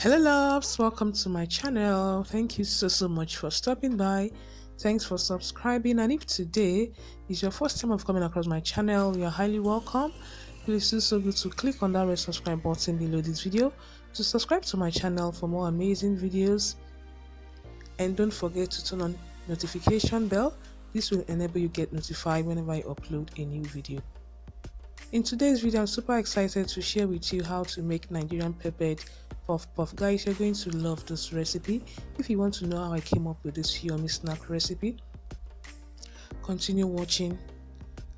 Hello loves, welcome to my channel. Thank you so much for stopping by. Thanks for subscribing, and if today is your first time of coming across my channel, you're highly welcome. Please do so good to click on that red subscribe button below this video to subscribe to my channel for more amazing videos, and don't forget to turn on notification bell. This will enable you get notified whenever I upload a new video. In today's video, I'm super excited to share with you how to make Nigerian peppered puff puff. Guys, you're going to love this recipe. If you want to know how I came up with this yummy snack recipe, continue watching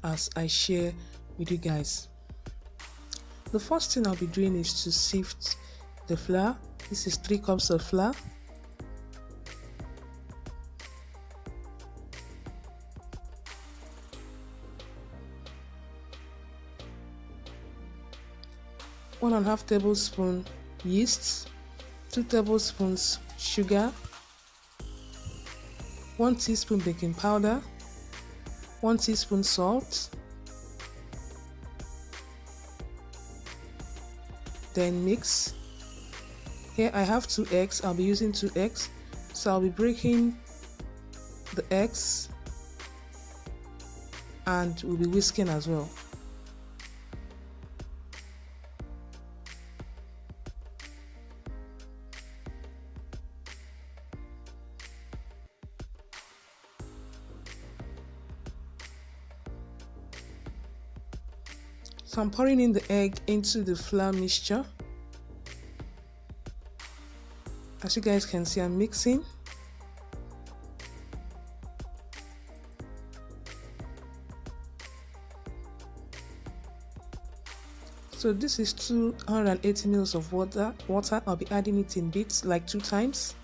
as I share with you guys. The first thing I'll be doing is to sift the flour. This is 3 cups of flour. One and a half tablespoon yeast, 2 tablespoons sugar, 1 teaspoon baking powder, 1 teaspoon salt, then mix. Here I have 2 eggs. I'll be using 2 eggs, so I'll be breaking the eggs and we'll be whisking as well. So I'm pouring in the egg into the flour mixture. As you guys can see, I'm mixing. So this is 280 ml of water. I'll be adding it in bits, like 2 times.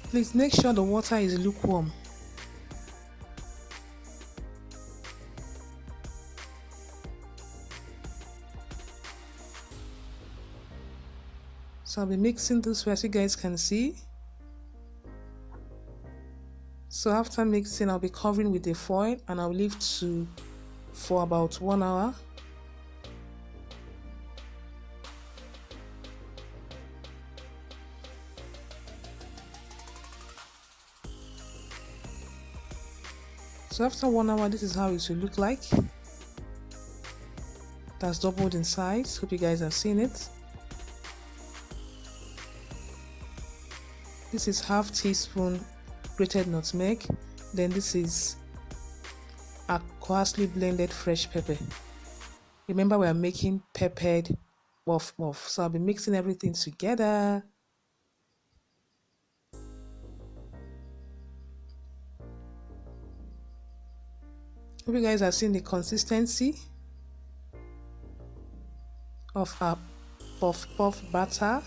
Please make sure the water is lukewarm. So I'll be mixing this way, as you guys can see. So after mixing, I'll be covering with a foil and I'll leave for about 1 hour. So after 1 hour, this is how it will look like. That's doubled in size. Hope you guys have seen it. This is half teaspoon grated nutmeg. Then this is a coarsely blended fresh pepper. Remember, we are making peppered puff puff. So I'll be mixing everything together. Hope you guys have seen the consistency of our puff puff batter.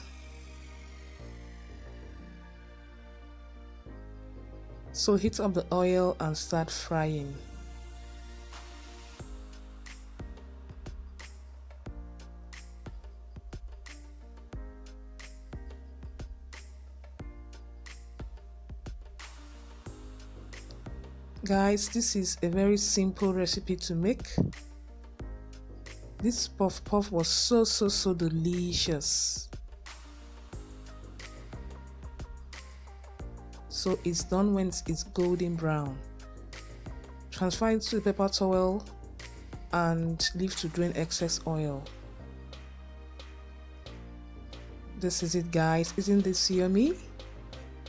So heat up the oil and start frying. Guys, this is a very simple recipe to make. This puff puff was so delicious. So it's done when it's golden brown. Transfer it to the paper towel and leave to drain excess oil. This is it, guys. Isn't this yummy?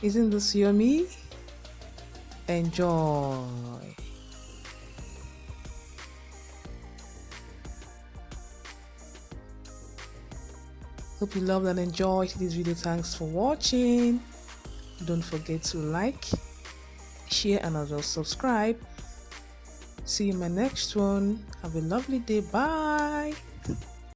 Isn't this yummy? Enjoy. Hope you loved and enjoyed this video. Thanks for watching. Don't forget to like, share, and as well subscribe. See you in my next one. Have a lovely day. Bye.